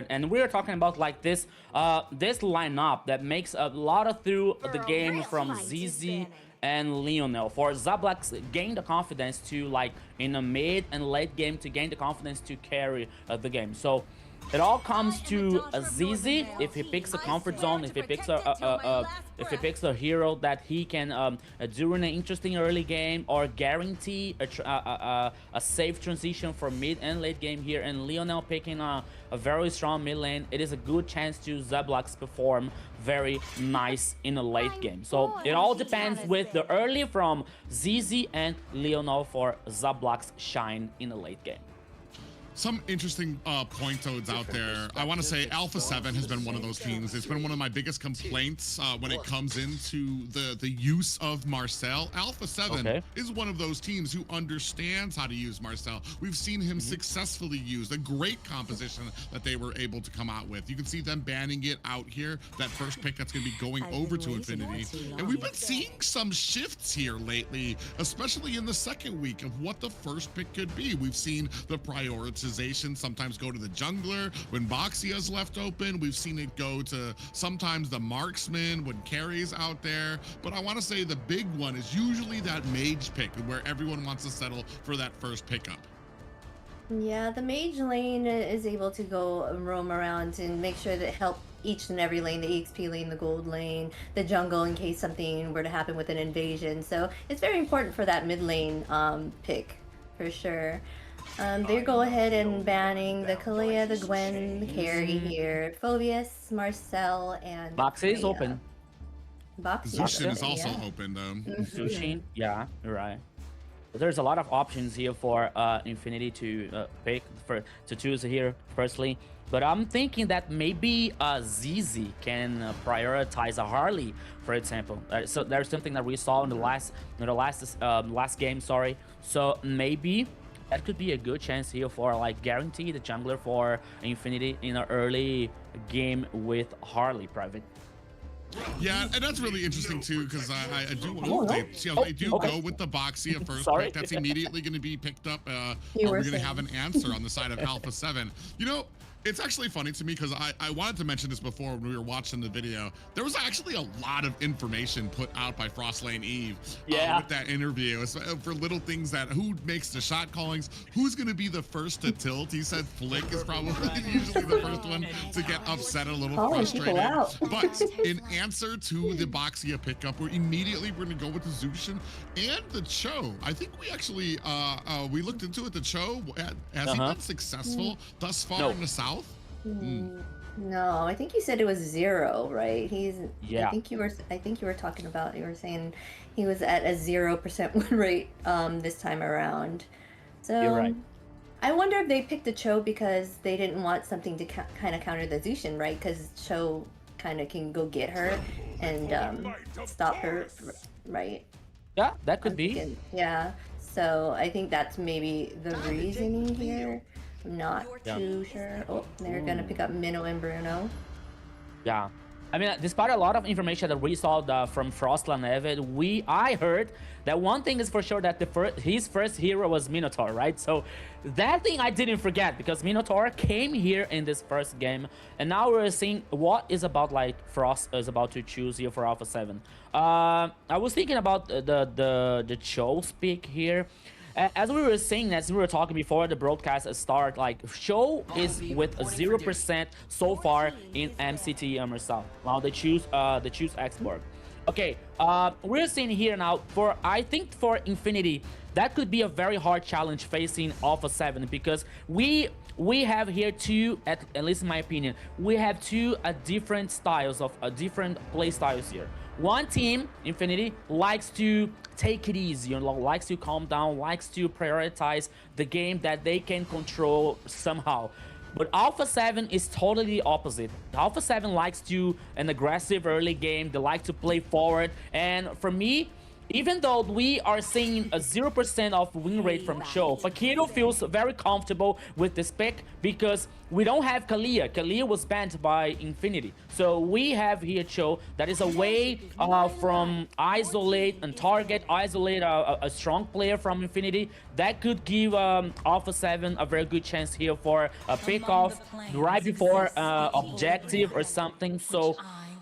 And we're talking about like this lineup that makes a lot of through the game from ZZ and Lionel for Zablax gain the confidence to like in the mid and late game to gain the confidence to carry the game. So it all comes to ZZ if he picks a comfort zone, if he picks a hero that he can during an interesting early game or guarantee a safe transition for mid and late game here, and Lionel picking a very strong mid lane, it is a good chance to Zablax perform very nice in the late game. So it all depends with the early from ZZ and Lionel for Zablax shine in the late game. Some interesting point toads out there. I want to say Alpha 7 has been one of those teams. It's been one of my biggest complaints when it comes into the use of Marcel. Alpha 7 is one of those teams who understands how to use Marcel. We've seen him successfully use a great composition that they were able to come out with. You can see them banning it out here, that first pick that's going to be going over to Infinity. And we've been seeing some shifts here lately, especially in the second week of what the first pick could be. We've seen the prioritization sometimes go to the jungler when Boxia's left open. We've seen it go to sometimes the marksman when Carrie's out there. But I want to say the big one is usually that mage pick where everyone wants to settle for that first pickup. Yeah, the mage lane is able to go and roam around and make sure that help each and every lane, the EXP lane, the gold lane, the jungle in case something were to happen with an invasion. So it's very important for that mid lane pick for sure. They go ahead and banning the Kalea, the Gwen, the carry here, Phobius, Marcel, and Boxy is open. Zushin is also open though. Zushin, yeah, you're right. There's a lot of options here for Infinity to pick to choose here firstly, but I'm thinking that maybe ZZ can prioritize a Harley, for example. So there's something that we saw in the last game, sorry. So maybe that could be a good chance here for like guarantee the jungler for Infinity in an early game with Harley private. Yeah, and that's really interesting too, because I do they do go with the Boxia first pick. That's immediately going to be picked up. We're going to have an answer on the side of Alpha 7. You know, it's actually funny to me because I wanted to mention this before when we were watching the video. There was actually a lot of information put out by Frostlane Eve with that interview for little things that who makes the shot callings, who's going to be the first to tilt. He said Flick is probably usually the first one to get upset, a little frustrated. But in answer to the Boxia pickup, we're going to go with the Zushin and the Cho. I think we actually we looked into it. The Cho has he been successful thus far in the South? No, I think you said it was 0, right? I think you were talking about, you were saying he was at a 0% win rate this time around. So you're right. I wonder if they picked the Cho because they didn't want something to kind of counter the Zushin, right? Because Cho kind of can go get her and stop her, right? Yeah, that could be. Yeah, so I think that's maybe the reasoning here. I'm not too sure. Oh, they're gonna pick up Minnow and Bruno. Yeah, I mean, despite a lot of information that we saw from Frostland Evid, I heard that one thing is for sure that his first hero was Minotaur, right? So that thing I didn't forget because Minotaur came here in this first game, and now we're seeing what is about like Frost is about to choose here for Alpha 7. I was thinking about the Cho's pick here. As we were saying, as we were talking before the broadcast start, like Show is with 0% so far in MCT South. Now they choose Xborg. Okay, we're seeing here now I think for Infinity that could be a very hard challenge facing Alpha 7 because we have here two, at least in my opinion, we have two different styles of different play styles here. One team, Infinity, likes to take it easy, likes to calm down, likes to prioritize the game that they can control somehow. But Alpha 7 is totally opposite. Alpha 7 likes to an aggressive early game. They like to play forward. And for me, even though we are seeing a 0% of win rate from Cho, Paquito feels very comfortable with this pick because we don't have Kalia. Kalia was banned by Infinity. So we have here Cho. That is a way from isolate and target, isolate a strong player from Infinity. That could give Alpha 7 a very good chance here for a pick off right before objective or something. So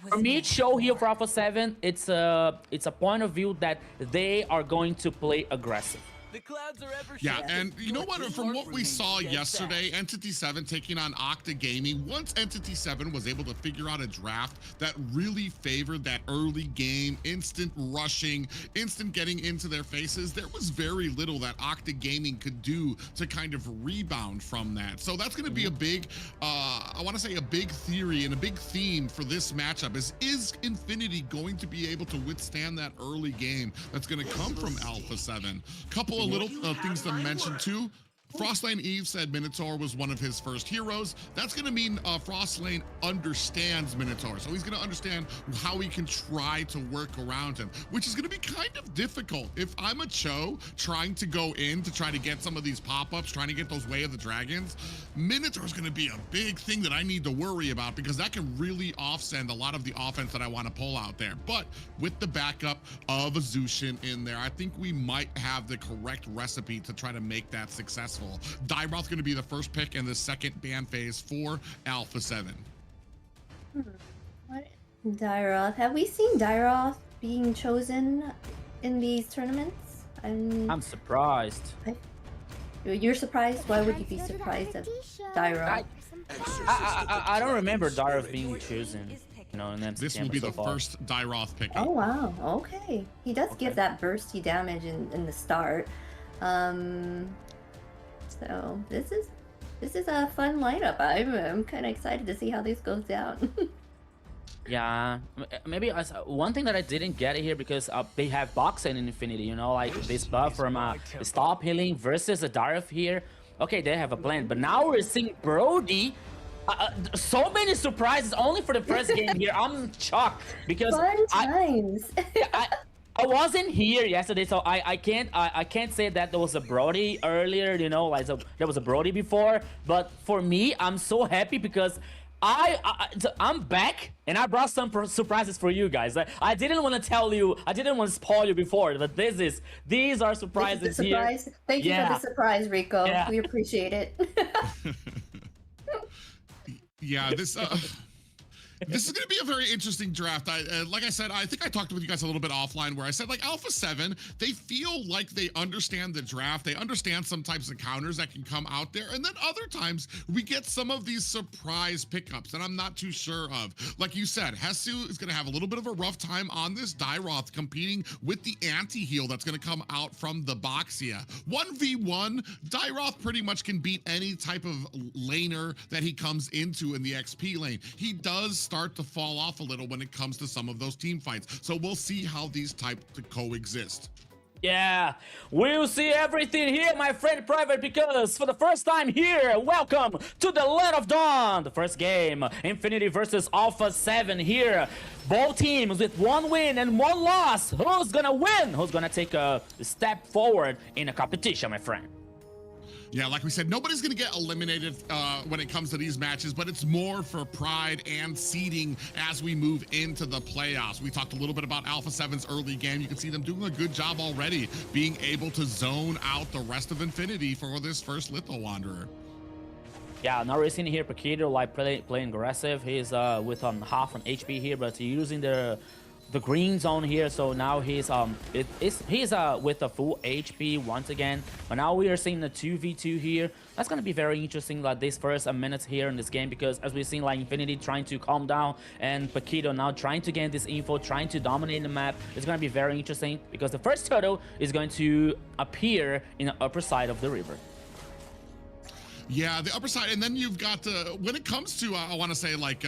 for me, Show here for Alpha 7, it's a point of view that they are going to play aggressive. The clouds are ever Yeah, shifting. and you know what? From what we saw yesterday, Entity 7 taking on Octa Gaming, once Entity 7 was able to figure out a draft that really favored that early game, instant rushing, instant getting into their faces, there was very little that Octa Gaming could do to kind of rebound from that. So that's going to be a big, I want to say a big theory and a big theme for this matchup is Infinity going to be able to withstand that early game that's going to come from Alpha 7? Couple of little things to mention too. Frostlane Eve said Minotaur was one of his first heroes. That's going to mean Frostlane understands Minotaur. So he's going to understand how he can try to work around him, which is going to be kind of difficult. If I'm a Cho trying to go in to try to get some of these pop-ups, trying to get those Way of the Dragons, Minotaur is going to be a big thing that I need to worry about because that can really offset a lot of the offense that I want to pull out there. But with the backup of a Zushin in there, I think we might have the correct recipe to try to make that successful. Dairoth's going to be the first pick in the second ban phase for Alpha 7. What? Dairoth. Have we seen Dairoth being chosen in these tournaments? I'm surprised. You're surprised? Why would you be surprised at Dairoth? I don't remember Dairoth being chosen. You know, in This will be the first Dairoth pick. Oh wow, okay. He does give that bursty damage in the start. So this is a fun lineup. I'm kind of excited to see how this goes down. Yeah, maybe one thing that I didn't get here because they have boxing in Infinity, you know, like this buff from stop healing versus a Dairoth here. Okay, they have a plan, but now we're seeing Brody. So many surprises only for the first game here. I'm shocked because Fun times. I wasn't here yesterday, so I can't say that there was a Brody earlier, you know, like there was a Brody before. But for me, I'm so happy because I'm back and I brought some surprises for you guys. I didn't want to tell you, I didn't want to spoil you before, but these are surprises This is the surprise. here. Thank you for the surprise, Rico. Yeah. We appreciate it. Yeah, this is going to be a very interesting draft. Like I said, I think I talked with you guys a little bit offline where I said like Alpha 7, they feel like they understand the draft. They understand some types of counters that can come out there. And then other times we get some of these surprise pickups that I'm not too sure of. Like you said, Hesu is going to have a little bit of a rough time on this Dairoth competing with the anti-heal that's going to come out from the Boxia. 1v1, Dairoth pretty much can beat any type of laner that he comes into in the XP lane. He does start to fall off a little when it comes to some of those team fights. So we'll see how these types coexist. Yeah, we'll see everything here, my friend Private, because for the first time here, welcome to the Land of Dawn. The first game, Infinity versus Alpha 7 here. Both teams with one win and one loss. Who's gonna win? Who's gonna take a step forward in a competition, my friend? Yeah, like we said, nobody's going to get eliminated when it comes to these matches, but it's more for pride and seeding as we move into the playoffs. We talked a little bit about Alpha 7's early game. You can see them doing a good job already, being able to zone out the rest of Infinity for this first Litho Wanderer. Yeah, now we're seeing here Paquito like playing aggressive. He's with half an HP here, but using the green zone here, so now he's with a full HP once again. But now we are seeing the 2v2 here. That's gonna be very interesting, like this first minutes here in this game, because as we've seen, like Infinity trying to calm down and Paquito now trying to gain this info, trying to dominate the map. It's gonna be very interesting because the first turtle is going to appear in the upper side of the river. Yeah, the upper side, and then you've got when it comes to I want to say like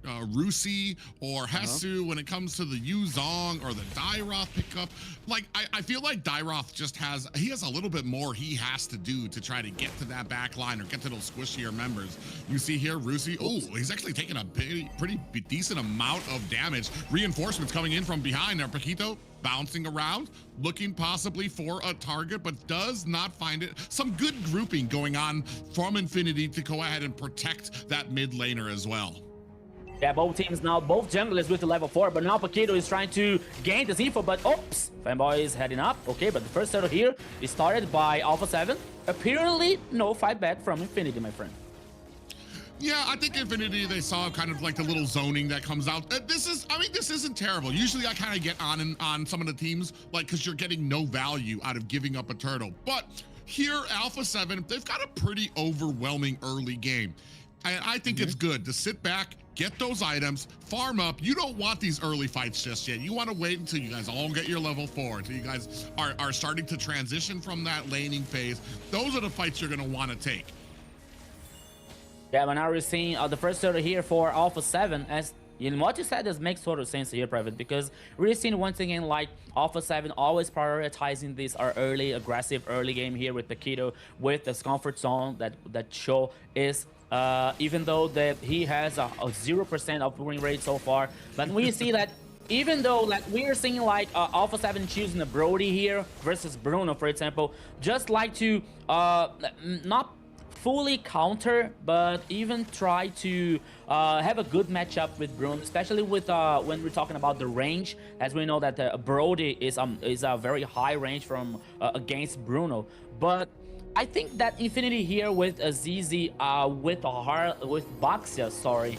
Rusi or Hesu, when it comes to the Yuzong or the Dairoth pickup, like I feel like Dairoth just has a little bit more he has to do to try to get to that back line or get to those squishier members. You see here, Rusi, oh, he's actually taking a pretty decent amount of damage. Reinforcements coming in from behind. Now Paquito bouncing around, looking possibly for a target, but does not find it. Some good grouping going on from Infinity to go ahead and protect that mid laner as well. Yeah, both teams now, both junglers with the level 4, but now Paquito is trying to gain this info, but oops, Fanboy is heading up. Okay, but the first turtle here is started by Alpha 7. Apparently, no fight back from Infinity, my friend. Yeah, I think Infinity, they saw kind of like the little zoning that comes out. This isn't terrible. Usually I kind of get on some of the teams, like, because you're getting no value out of giving up a turtle. But here, Alpha 7, they've got a pretty overwhelming early game. And I think it's good to sit back, get those items, farm up. You don't want these early fights just yet. You want to wait until you guys all get your level 4, until you guys are starting to transition from that laning phase. Those are the fights you're going to want to take. Yeah, but now we're seeing the first turtle here for Alpha 7. As you know, what you said does make sort of sense here, Private, because we're seeing once again like Alpha 7 always prioritizing this early, aggressive early game here with Paquito, with this comfort zone that show is even though that he has a 0% of win rate so far, but we see that even though like we're seeing like Alpha 7 choosing the Brody here versus Bruno, for example, just like to not fully counter, but even try to have a good matchup with Bruno, especially with when we're talking about the range, as we know that Brody is a very high range from against Bruno. But I think that Infinity here with ZZ with Baxia, sorry,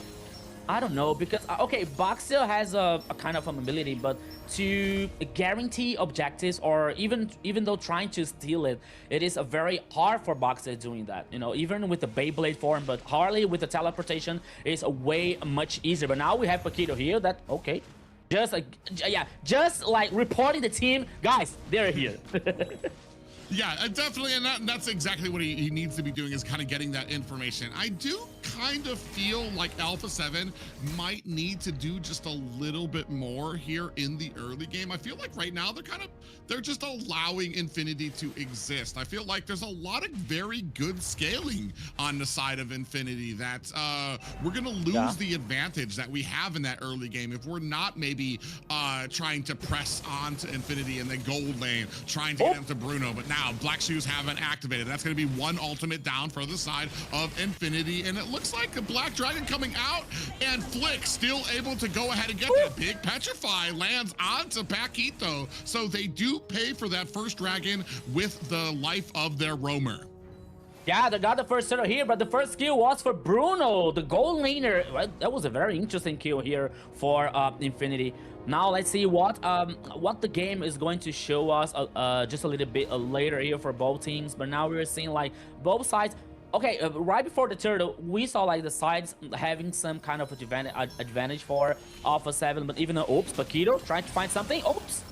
I don't know, because okay, Baxia has a kind of an ability, but to guarantee objectives or even though trying to steal it, it is a very hard for Baxia doing that, you know, even with the Beyblade form. But Harley with the teleportation is a way much easier. But now we have Paquito here that, okay, just like reporting the team, guys, they're here. Yeah, definitely, and that's exactly what he needs to be doing, is kind of getting that information. I do kind of feel like Alpha 7 might need to do just a little bit more here in the early game. I feel like right now they're just allowing Infinity to exist. I feel like there's a lot of very good scaling on the side of Infinity that we're gonna lose the advantage that we have in that early game if we're not maybe trying to press on to Infinity in the gold lane, trying to get into Bruno. But now Black Shoes haven't activated. That's going to be one ultimate down for the side of Infinity, and it looks like the Black Dragon coming out, and Flick still able to go ahead and get that big Petrify lands onto Paquito. So they do pay for that first dragon with the life of their roamer. Yeah, they got the first turtle here, but the first kill was for Bruno, the gold laner. Well, that was a very interesting kill here for Infinity. Now let's see what the game is going to show us just a little bit later here for both teams. But now we're seeing like both sides. Okay, right before the turtle, we saw like the sides having some kind of advantage for Alpha 7. But even though, oops, Paquito trying to find something. Oops.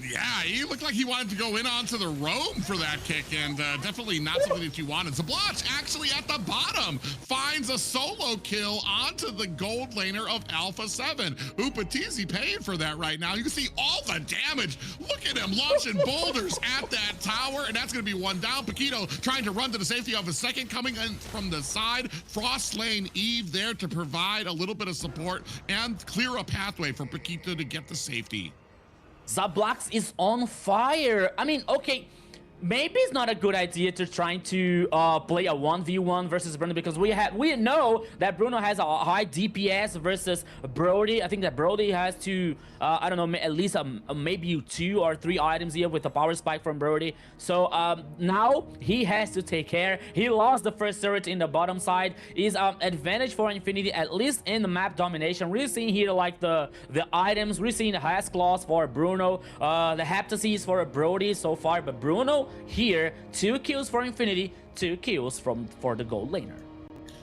Yeah, he looked like he wanted to go in onto the roam for that kick, and definitely not something that you wanted. Zabloch actually at the bottom finds a solo kill onto the gold laner of Alpha 7. Upatizi paying for that right now. You can see all the damage. Look at him launching boulders at that tower, and that's going to be one down. Paquito trying to run to the safety of a second, coming in from the side. Frost Lane Eve there to provide a little bit of support and clear a pathway for Paquito to get the safety. Zablox is on fire. I mean, okay, maybe it's not a good idea to trying to play a 1v1 versus Bruno, because we know that Bruno has a high DPS versus Brody. I think that Brody has to I don't know, at least maybe 2 or 3 items here with the power spike from Brody. So now he has to take care. He lost the first turret in the bottom side. Is advantage for Infinity, at least in the map domination. We're seeing here like the items. We're seeing the Has Claws for Bruno, the Heptases for Brody so far, but Bruno here 2 kills for Infinity, 2 kills for the gold laner.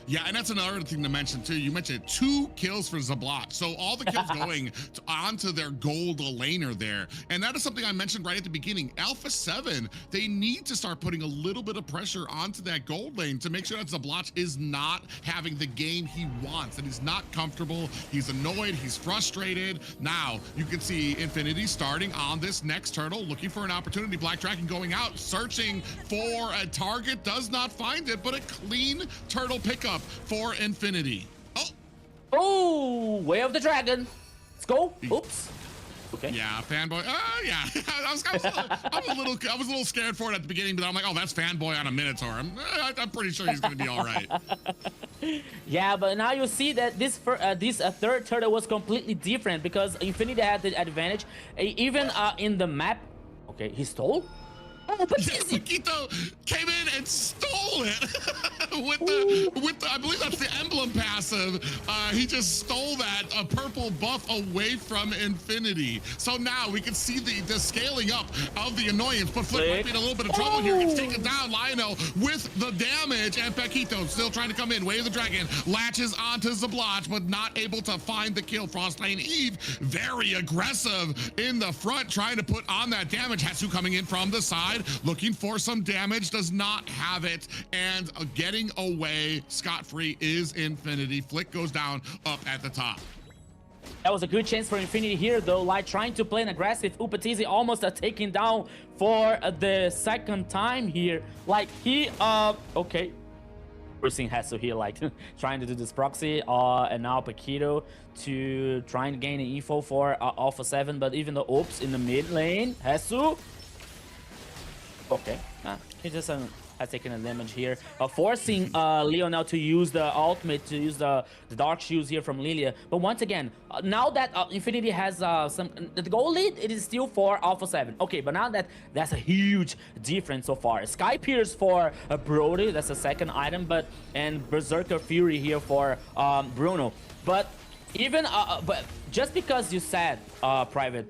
Yeah, and that's another thing to mention too. You mentioned 2 kills for Zablat, so all the kills going onto their gold laner there, and that is something I mentioned right at the beginning. Alpha 7, they need to start putting a little bit of pressure onto that gold lane to make sure that Zablat is not having the game he wants, that he's not comfortable, he's annoyed, he's frustrated. Now you can see Infinity starting on this next turtle, looking for an opportunity. Black Dragon going out, searching for a target, does not find it, but a clean turtle pickup for Infinity. Oh, Way of the Dragon. Let's go. Oops. Okay. Yeah, fanboy. Yeah. I was a little scared for it at the beginning, but I'm like, oh, that's fanboy on a Minotaur. I'm pretty sure he's gonna be all right. Yeah, but now you see that this third turtle was completely different because Infinity had the advantage, even in the map. Okay, he stole. Oh, but Paquito came in and stole it with the I believe that's the emblem passive. He just stole that purple buff away from Infinity. So now we can see the scaling up of the annoyance, but Flick might be in a little bit of trouble here. Gets taken down, Lionel with the damage, and Paquito still trying to come in. Way of the Dragon latches onto Zablat, but not able to find the kill. Frostlane Eve, very aggressive in the front, trying to put on that damage. Hatsu coming in from the side, looking for some damage, does not have it, and getting away scot-free is Infinity. Flick goes down up at the top. That was a good chance for Infinity here, though, like trying to play an aggressive. Upatizi almost taken down for the second time here. Like he, okay. We're seeing Hatsu here, like trying to do this proxy, and now Paquito to try and gain info for Alpha 7, but even the oops in the mid lane, Hatsu. Okay, he just has taken a damage here, forcing Lionel to use the ultimate, to use the Dark Shoes here from Lilia. But once again, now that Infinity has the goal lead, it is still for Alpha 7. Okay, but now that's a huge difference so far. Sky Pierce for Brody, that's the second item, and Berserker Fury here for Bruno. But even but just because you said Private,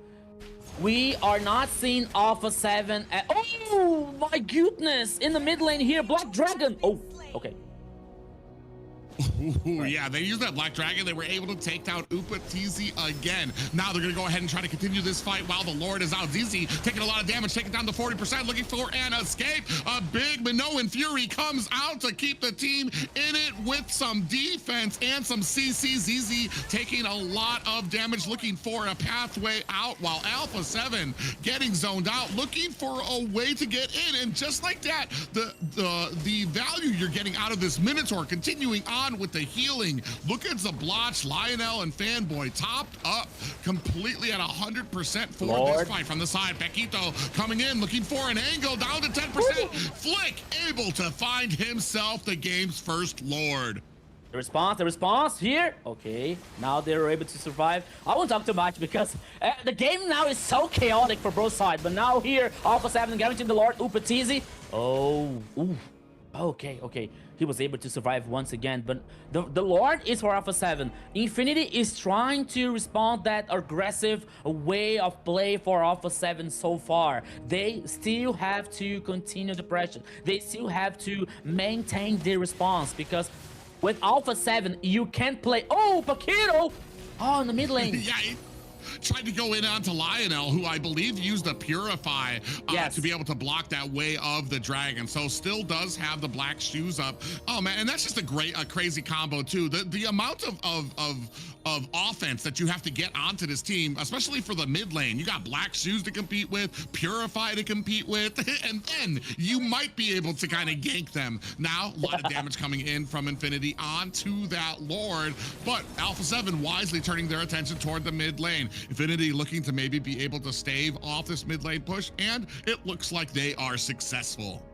we are not seeing Alpha 7 at... Oh, my goodness! In the mid lane here, Black Dragon! Oh, okay. Ooh, yeah, they used that Black Dragon. They were able to take down Upatizi again. Now they're going to go ahead and try to continue this fight while the Lord is out. ZZ taking a lot of damage, taking down to 40%, looking for an escape. A big Minoan Fury comes out to keep the team in it with some defense and some CC. ZZ taking a lot of damage, looking for a pathway out, while Alpha 7 getting zoned out, looking for a way to get in. And just like that, the value you're getting out of this Minotaur continuing on with the healing. Look at Zablat, Lionel, and Fanboy topped up completely at 100% for this fight. From the side, Paquito coming in, looking for an angle, down to 10%. Flick able to find himself the game's first Lord. The response here. Okay, now they're able to survive. I won't talk too much because the game now is so chaotic for both sides. But now here, Alpha 7 guaranteeing the Lord, Upatizi. Oh, ooh. Okay. He was able to survive once again, but the Lord is for Alpha 7. Infinity is trying to respond that aggressive way of play for Alpha 7 so far. They still have to continue the pressure. They still have to maintain their response, because with Alpha 7, you can't play... Oh, Paquito! Oh, in the mid lane. Yeah, tried to go in onto Lionel, who I believe used the Purify to be able to block that Way of the Dragon. So still does have the black shoes up. Oh man, and that's just a crazy combo too. The amount of offense that you have to get onto this team, especially for the mid lane. You got black shoes to compete with, Purify to compete with, and then you might be able to kind of gank them. Now, a lot of damage coming in from Infinity onto that Lord, but Alpha 7 wisely turning their attention toward the mid lane. Infinity looking to maybe be able to stave off this mid lane push, and it looks like they are successful.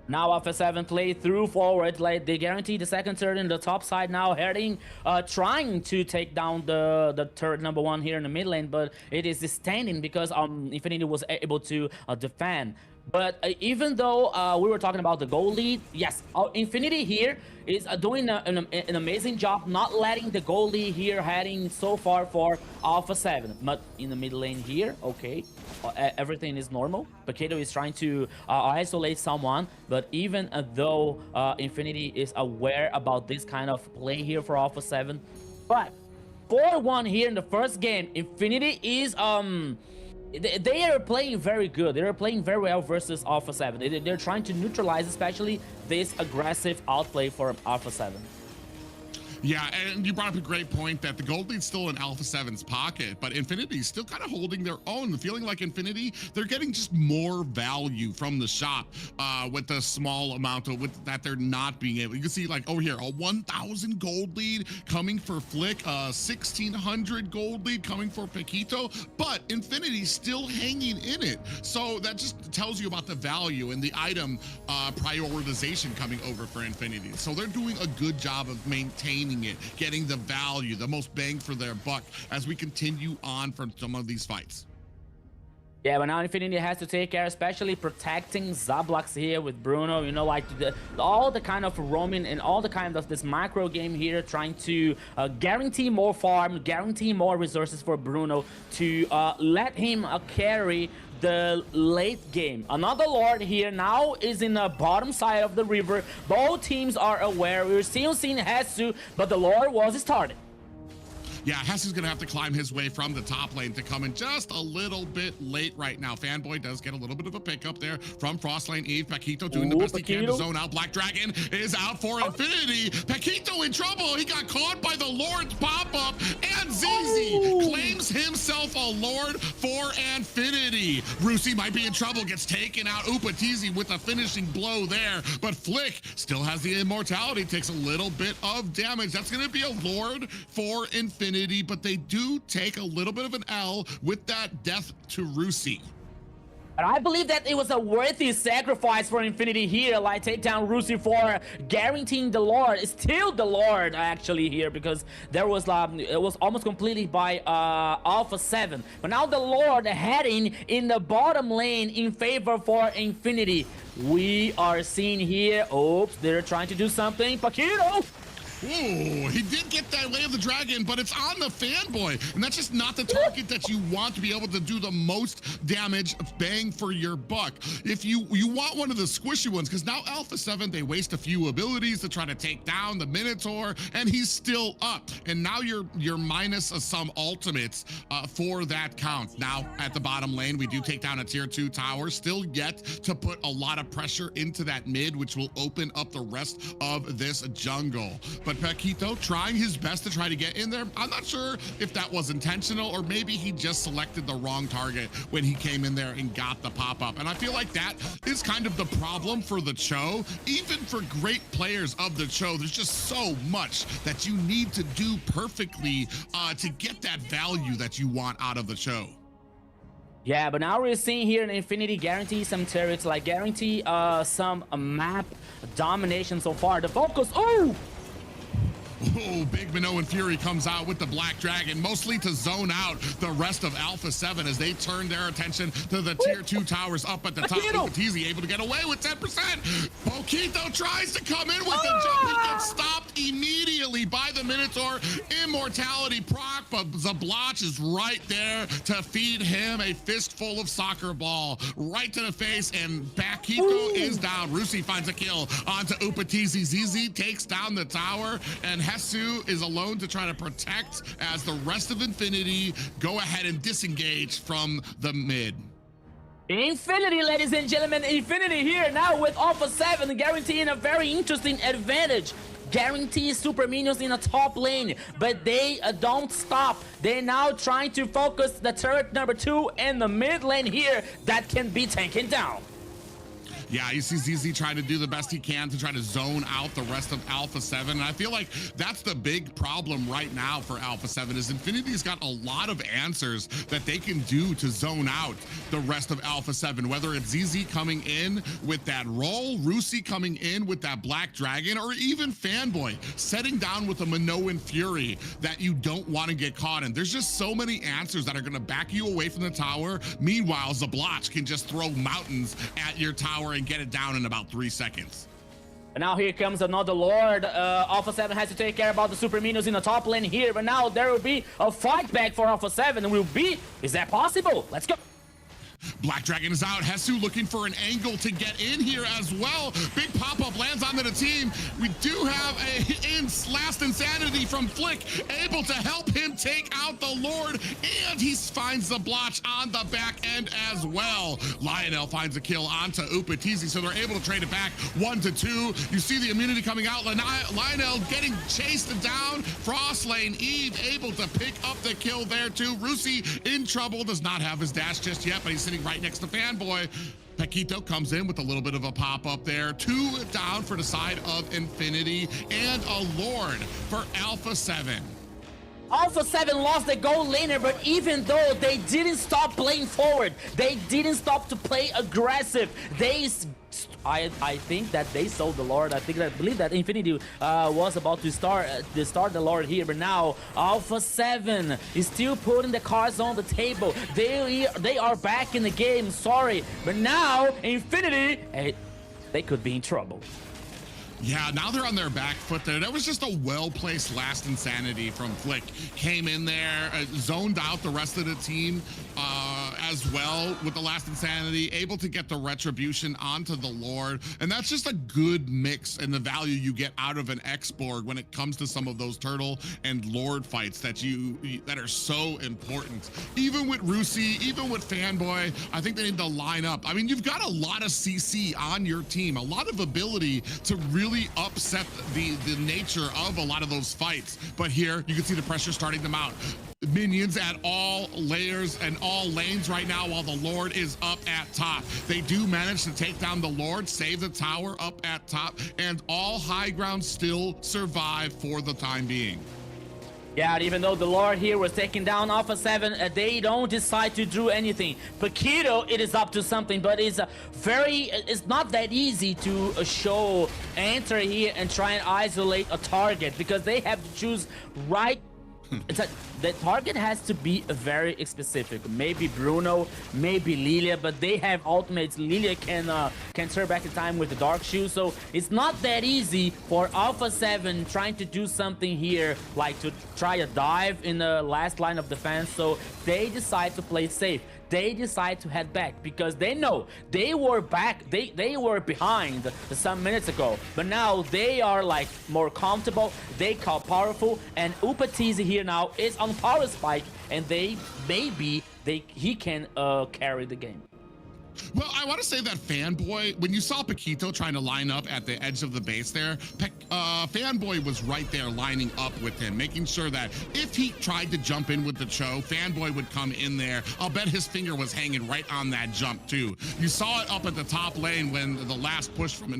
Now Alpha 7 play through forward, like they guarantee the second turret in the top side now, heading, trying to take down the turret number 1 here in the mid lane, but it is standing because Infinity was able to defend. But even though we were talking about the goal lead, yes, Infinity here is doing an amazing job not letting the goal lead here heading so far for Alpha 7. But in the mid lane here, okay, everything is normal. Paquito is trying to isolate someone, but even though Infinity is aware about this kind of play here for Alpha 7, but 4-1 here in the first game, Infinity is they are playing very good. They are playing very well versus Alpha 7. They're trying to neutralize especially this aggressive outplay for Alpha 7. Yeah, and you brought up a great point that the gold lead's still in Alpha 7's pocket, but Infinity's still kind of holding their own. Feeling like Infinity, they're getting just more value from the shop with the small amount of that they're not being able. You can see like over here, a 1,000 gold lead coming for Flick, 1,600 gold lead coming for Paquito, but Infinity's still hanging in it. So that just tells you about the value and the item prioritization coming over for Infinity. So they're doing a good job of maintaining it, getting the value, the most bang for their buck as we continue on from some of these fights. Yeah, but now Infinity has to take care, especially protecting Zablox here with Bruno. You know, like all the kind of roaming and all the kind of this macro game here, trying to guarantee more farm, guarantee more resources for Bruno to let him carry the late game. Another Lord here now is in the bottom side of the river. Both teams are aware. We're still seeing Hesu, but the Lord was started. Yeah, Hess is going to have to climb his way from the top lane to come in just a little bit late right now. Fanboy does get a little bit of a pickup there from Frost Lane Eve. Paquito doing the best he can to zone out. Black Dragon is out for Infinity. Paquito in trouble. He got caught by the Lord's pop-up, and ZZ claims himself a Lord for Infinity. Rusi might be in trouble, gets taken out. Upatizi with a finishing blow there, but Flick still has the immortality, takes a little bit of damage. That's going to be a Lord for Infinity, but they do take a little bit of an L with that death to Rusi. And I believe that it was a worthy sacrifice for Infinity here, like take down Rusi for guaranteeing the Lord. It's still the Lord actually here, because there was it was almost completely by Alpha 7. But now the Lord heading in the bottom lane in favor for Infinity. We are seeing here, oops, they're trying to do something. Paquito! Ooh, he did get that Way of the Dragon, but it's on the Fanboy, and that's just not the target that you want to be able to do the most damage, bang for your buck. If you want one of the squishy ones, because now Alpha 7, they waste a few abilities to try to take down the Minotaur, and he's still up. And now you're minus some ultimates for that count. Now, at the bottom lane, we do take down a tier 2 tower, still yet to put a lot of pressure into that mid, which will open up the rest of this jungle. But Paquito trying his best to try to get in there. I'm not sure if that was intentional, or maybe he just selected the wrong target when he came in there and got the pop-up. And I feel like that is kind of the problem for the Cho. Even for great players of the Cho, there's just so much that you need to do perfectly to get that value that you want out of the Cho. Yeah, but now we're seeing here in Infinity guarantee some turrets, like guarantee some map domination so far. The focus, oh! Oh, Big Minnow and Fury comes out with the Black Dragon, mostly to zone out the rest of Alpha 7 as they turn their attention to the tier 2 towers up at the top. Upatizi able to get away with 10%. Paquito tries to come in with the jump. He gets stopped immediately by the Minotaur. Immortality proc, but Zabloch is right there to feed him a fistful of soccer ball right to the face, and Paquito is down. Rusi finds a kill onto Upatizi. ZZ takes down the tower, and Hesu is alone to try to protect as the rest of Infinity go ahead and disengage from the mid. Infinity, ladies and gentlemen, Infinity here now with Alpha 7 guaranteeing a very interesting advantage. Guarantees super minions in a top lane, but they don't stop. They're now trying to focus the turret number 2 in the mid lane here that can be taken down. Yeah, you see ZZ trying to do the best he can to try to zone out the rest of Alpha 7. And I feel like that's the big problem right now for Alpha 7 is Infinity's got a lot of answers that they can do to zone out the rest of Alpha 7, whether it's ZZ coming in with that roll, Rusi coming in with that Black Dragon, or even Fanboy setting down with a Minoan Fury that you don't want to get caught in. There's just so many answers that are going to back you away from the tower. Meanwhile, Zablotch can just throw mountains at your tower and get it down in about 3 seconds. And now here comes another Lord. Alpha 7 has to take care about the super minions in the top lane here, but now there will be a fight back for Alpha 7. Is that possible? Let's go. Black Dragon is out. Hesu looking for an angle to get in here as well. Big pop-up lands onto the team. We do have a last insanity from Flick, able to help him take out the Lord, and he finds the blotch on the back end as well. Lionel finds a kill onto Upatizi, so they're able to trade it back 1-2. You see the immunity coming out. Lionel getting chased down. Frostlane Eve able to pick up the kill there too. Rusi in trouble, does not have his dash just yet, but he's sitting right next to Fanboy. Paquito comes in with a little bit of a pop-up there. 2 down for the side of Infinity, and a Lord for Alpha 7. Alpha 7 lost the gold laner, but even though they didn't stop playing forward, they didn't stop to play aggressive. I think that they sold the Lord. I believe that Infinity was about to start the Lord here, but now Alpha 7 is still putting the cards on the table. They are back in the game. Sorry, but now Infinity, they could be in trouble. Yeah, now they're on their back foot there. That was just a well-placed last insanity from Flick. Came in there, zoned out the rest of the team as well with the last insanity, able to get the retribution onto the Lord. And that's just a good mix in the value you get out of an X-Borg when it comes to some of those Turtle and Lord fights that are so important. Even with Rusi, even with Fanboy, I think they need to line up. I mean, you've got a lot of CC on your team, a lot of ability to really upset the nature of a lot of those fights. But here you can see the pressure starting them out. Minions at all layers and all lanes right now while the Lord is up at top. They do manage to take down the Lord, save the tower up at top, and all high ground still survive for the time being. Yeah, even though the Lord here was taking down Alpha 7, they don't decide to do anything. Paquito, it is up to something, but it's not that easy to enter here and try and isolate a target, because they have to choose right. The target has to be very specific. Maybe Bruno, maybe Lilia, but they have ultimates. Lilia can turn back in time with the Dark Shoe, so it's not that easy for Alpha 7 trying to do something here, like to try a dive in the last line of defense. So they decide to play safe. They decide to head back because they know they were back. They were behind some minutes ago, but now they are like more comfortable. They call powerful, and Upatizi here now is on power spike, and he can carry the game. Well, I want to say that Fanboy, when you saw Paquito trying to line up at the edge of the base there, Fanboy was right there lining up with him, making sure that if he tried to jump in with the Cho, Fanboy would come in there. I'll bet his finger was hanging right on that jump too. You saw it up at the top lane when the last push from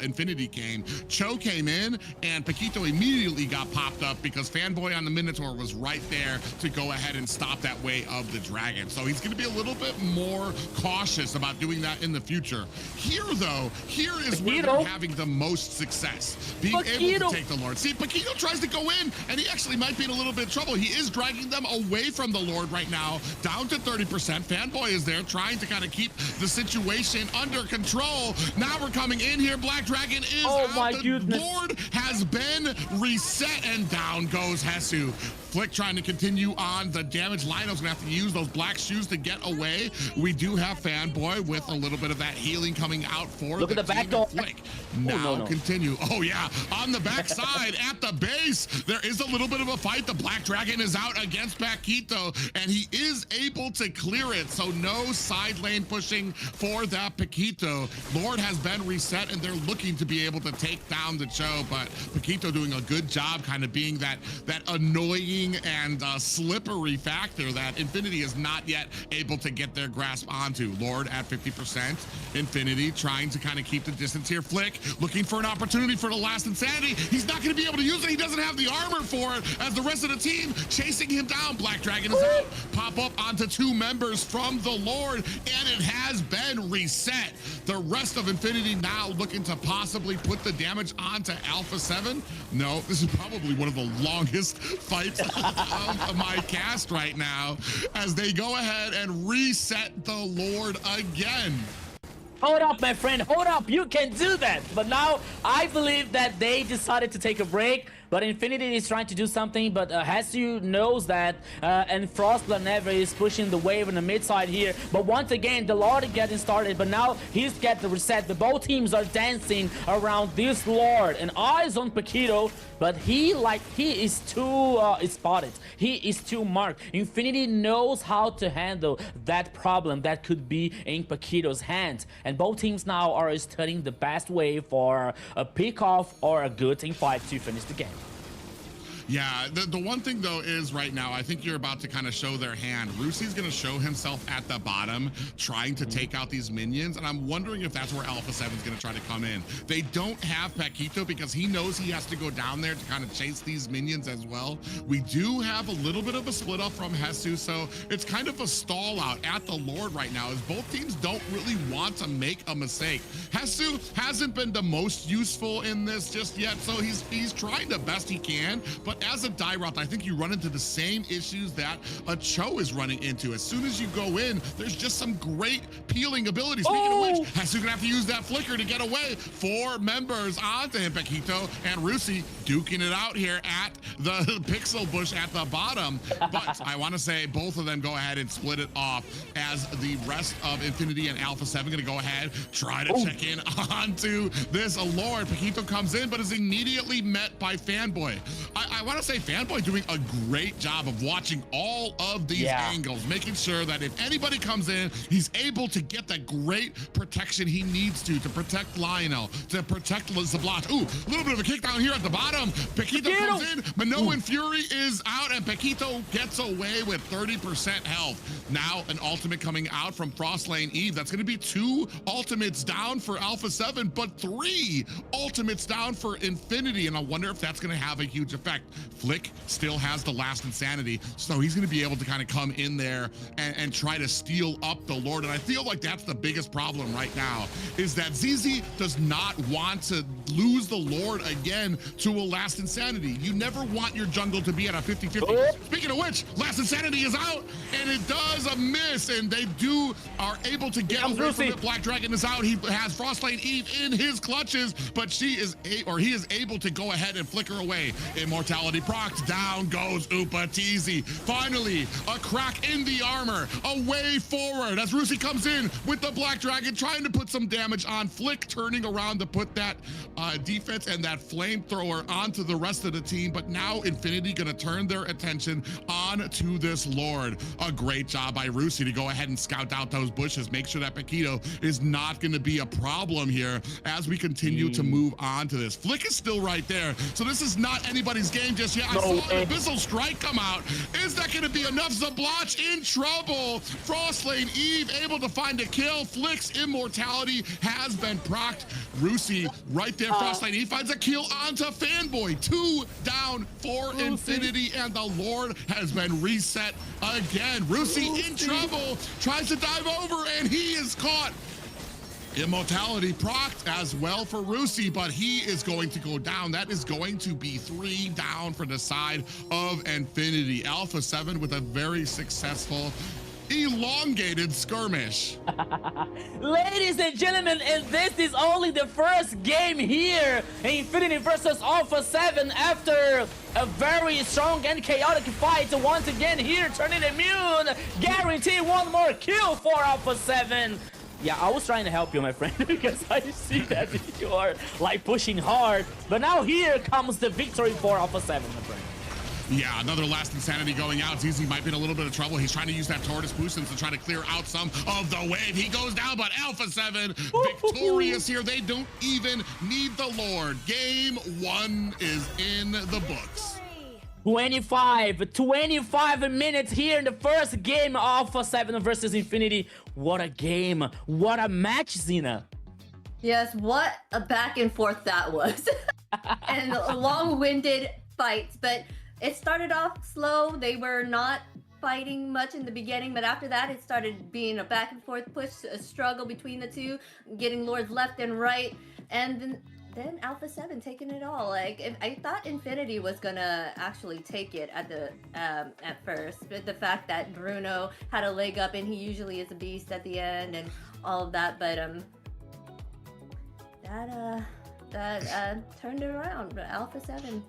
Infinity came. Cho came in and Paquito immediately got popped up because Fanboy on the Minotaur was right there to go ahead and stop that way of the dragon. So he's going to be a little bit more cautious about doing that in the future. Here though, here is where they're having the most success, being able to take the Lord. See, Paquito tries to go in and he actually might be in a little bit of trouble. He is dragging them away from the Lord right now, down to 30%. Fanboy is there trying to kind of keep the situation under control. Now we're coming in here. Black Dragon is out. My the goodness. Lord has been reset, and down goes Hesu. Flick trying to continue on the damage. Lionel's gonna have to use those black shoes to get away. We do have Fanboy with a little bit of that healing coming out for Look at the back door. Flick. Now continue. Oh yeah, on the backside at the base, there is a little bit of a fight. The Black Dragon is out against Paquito, and he is able to clear it. So no side lane pushing for that Paquito. Lord has been reset, and they're looking to be able to take down the Cho, but Paquito doing a good job kind of being that annoying and slippery factor that Infinity is not yet able to get their grasp onto. Lord at 50%. Infinity trying to kind of keep the distance here. Flick looking for an opportunity for the last insanity. He's not going to be able to use it. He doesn't have the armor for it as the rest of the team chasing him down. Black Dragon is out. Pop up onto 2 members from the Lord, and it has been reset. The rest of Infinity now looking to possibly put the damage onto Alpha 7. No, this is probably one of the longest fights of my cast right now as they go ahead and reset the Lord again. Hold up, my friend, hold up, you can do that. But now I believe that they decided to take a break, but Infinity is trying to do something, but Hasu knows that, and Frostland is pushing the wave in the mid side here. But once again, the Lord is getting started, but now he's got the reset. The both teams are dancing around this Lord, and eyes on Paquito, but he is too spotted. He is too marked. Infinity knows how to handle that problem that could be in Paquito's hands, and both teams now are studying the best way for a pick off or a good team fight to finish the game. Yeah, the one thing though is right now, I think you're about to kind of show their hand. Rusi's going to show himself at the bottom, trying to take out these minions, and I'm wondering if that's where Alpha 7's going to try to come in. They don't have Paquito because he knows he has to go down there to kind of chase these minions as well. We do have a little bit of a split up from Hesu, so it's kind of a stall out at the Lord right now, as both teams don't really want to make a mistake. Hesu hasn't been the most useful in this just yet, so he's trying the best he can, but as a die route, I think you run into the same issues that a Cho is running into. As soon as you go in, there's just some great peeling abilities. Speaking of which, Hesu gonna have to use that flicker to get away. 4 members onto him, Paquito and Rusi duking it out here at the pixel bush at the bottom. But I want to say both of them go ahead and split it off, as the rest of Infinity and Alpha 7 gonna go ahead, try to check in onto this Lord. Paquito comes in, but is immediately met by Fanboy. I want to say Fanboy doing a great job of watching all of these angles, making sure that if anybody comes in, he's able to get the great protection he needs to protect Lionel, to protect Zablat. Ooh, a little bit of a kick down here at the bottom. Paquito comes in, Manoa and Fury is out, and Paquito gets away with 30% health. Now an ultimate coming out from Frostlane Eve. That's going to be 2 ultimates down for Alpha 7, but 3 ultimates down for Infinity, and I wonder if that's going to have a huge effect. Flick still has the last insanity, so he's going to be able to kind of come in there and try to steal up the Lord. And I feel like that's the biggest problem right now, is that ZZ does not want to lose the Lord again to a last insanity. You never want your jungle to be at a 50-50. Speaking of which, last insanity is out, and it does a miss, and they are able to get away from it. Black Dragon is out. He has Frostlane Eve in his clutches, but he is able to go ahead and flicker away. Immortality procs, down goes Upatizi. Finally, a crack in the armor, a way forward as Rusi comes in with the Black Dragon, trying to put some damage on. Flick turning around to put that defense and that flamethrower onto the rest of the team, but now Infinity gonna turn their attention on to this Lord. A great job by Rusi to go ahead and scout out those bushes, make sure that Paquito is not gonna be a problem here as we continue to move on to this. Flick is still right there, so this is not anybody's game just yet. I saw an Abyssal Strike come out. Is that gonna be enough? Zabloch in trouble. Frostlane Eve able to find a kill. Flick's immortality has been procced. Rusi right there. Frostlane Eve finds a kill onto Fanboy. 2 down for Infinity, and the Lord has been reset again. Rusi in trouble, tries to dive over, and he is caught. Immortality procced as well for Rusi, but he is going to go down. That is going to be 3 down for the side of Infinity. Alpha 7 with a very successful elongated skirmish. Ladies and gentlemen, and this is only the first game here. Infinity versus Alpha 7 after a very strong and chaotic fight. Once again here, turning immune. Guarantee 1 more kill for Alpha 7. Yeah, I was trying to help you, my friend, because I see that you are like pushing hard. But now here comes the victory for Alpha 7, my friend. Yeah, another last insanity going out. ZZ might be in a little bit of trouble. He's trying to use that Tortoise boost to try to clear out some of the wave. He goes down, but Alpha 7 victorious here. They don't even need the Lord. Game 1 is in the books. 25 minutes here in the first game, Alpha 7 versus Infinity. What a game. What a match, Zena. Yes, what a back and forth that was. And long-winded fights, but it started off slow. They were not fighting much in the beginning, but after that it started being a back and forth push, a struggle between the two, getting lords left and right, and then Alpha 7 taking it all. Like, I thought Infinity was gonna actually take it at the at first, but the fact that Bruno had a leg up and he usually is a beast at the end and all of that, but that turned it around. Alpha 7.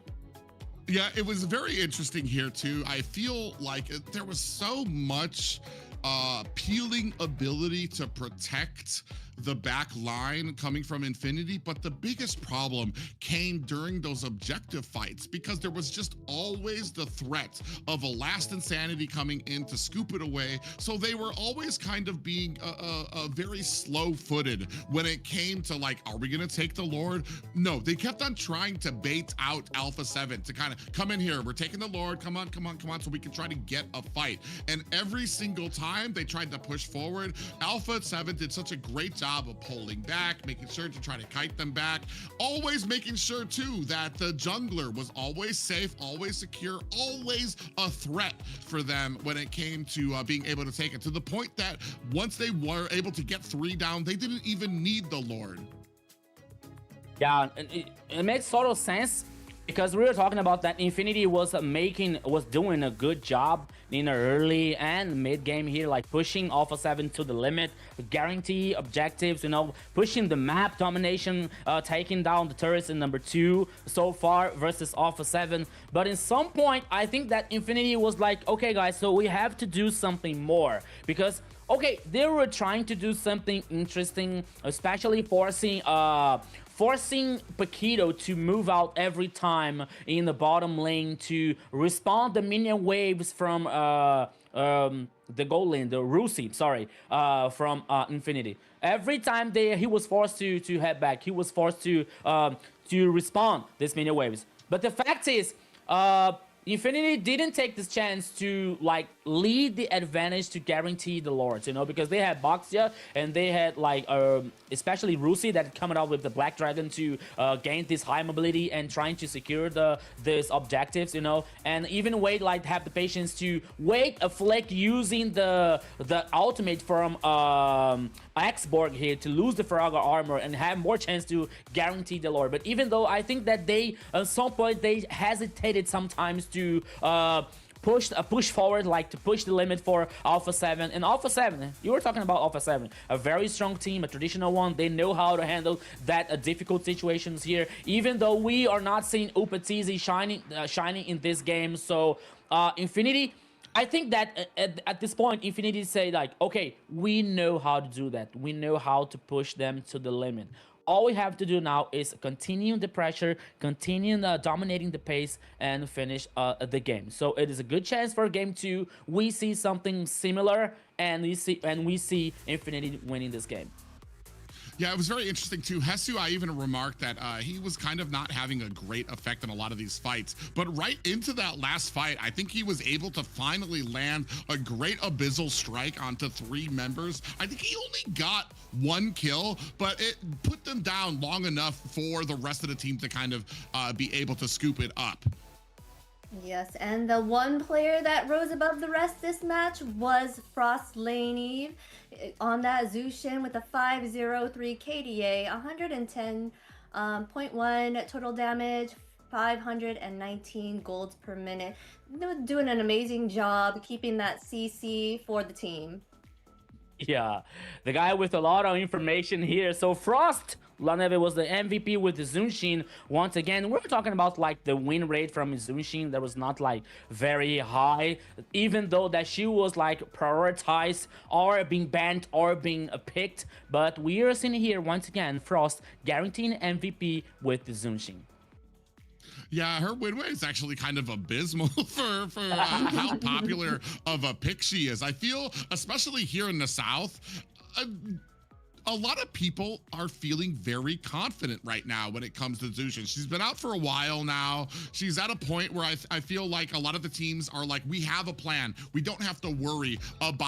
Yeah, it was very interesting here too. I feel like there was so much peeling ability to protect the back line coming from Infinity, but the biggest problem came during those objective fights because there was just always the threat of a last insanity coming in to scoop it away. So they were always kind of being very slow-footed when it came to like, are we gonna take the Lord? No, they kept on trying to bait out Alpha 7 to kind of come in here. We're taking the Lord. Come on, come on, come on, so we can try to get a fight. And every single time they tried to push forward, Alpha 7 did such a great job of pulling back, making sure to try to kite them back, always making sure too that the jungler was always safe, always secure, always a threat for them when it came to being able to take it, to the point that once they were able to get 3 down, they didn't even need the Lord. Yeah, it makes total sense because we were talking about that Infinity was doing a good job in the early and mid game here, like pushing Alpha 7 to the limit, guarantee objectives, you know, pushing the map domination, taking down the turrets in number 2 so far versus Alpha 7. But in some point, I think that Infinity was like, okay guys, so we have to do something more, because okay, they were trying to do something interesting, especially forcing Paquito to move out every time in the bottom lane to respond the minion waves from the gold lane, the Rusi, sorry, from Infinity. Every time he was forced to head back, he was forced to respond these minion waves. But the fact is, Infinity didn't take this chance to like lead the advantage to guarantee the lords, you know, because they had Boxia and they had like especially Rusi that coming out with the Black Dragon to gain this high mobility and trying to secure these objectives, you know, and even wait, like have the patience to wait a flick using the ultimate from Xborg here to lose the Frogger armor and have more chance to guarantee the lord. But even though I think that they at some point they hesitated sometimes to push forward, like to push the limit for Alpha 7. And Alpha 7, you were talking about Alpha 7, a very strong team, a traditional one. They know how to handle that difficult situations here, even though we are not seeing Upatizi shining in this game. So Infinity, I think that at this point, Infinity say like, okay, we know how to do that. We know how to push them to the limit. All we have to do now is continue the pressure, continue dominating the pace, and finish the game. So it is a good chance for game 2. We see something similar, and we see Infinity winning this game. Yeah, it was very interesting too. Hesu, I even remarked that he was kind of not having a great effect on a lot of these fights. But right into that last fight, I think he was able to finally land a great abyssal strike onto 3 members. I think he only got 1 kill, but it put them down long enough for the rest of the team to kind of be able to scoop it up. Yes, and the one player that rose above the rest this match was Frost Lane Eve on that Zushin with a 503 KDA, 110.1 total damage, 519 golds per minute. Doing an amazing job keeping that CC for the team. Yeah, the guy with a lot of information here. So Frost Laneve was the MVP with the Zunshin. Once again, we're talking about like the win rate from Zunshin that was not like very high, even though that she was like prioritized or being banned or being picked. But we are seeing here once again Frost guaranteeing MVP with the Zunshin. Yeah, her win rate is actually kind of abysmal for how popular of a pick she is. I feel, especially here in the South, a lot of people are feeling very confident right now when it comes to Zushin. She's been out for a while now. She's at a point where I feel like a lot of the teams are like, we have a plan. We don't have to worry about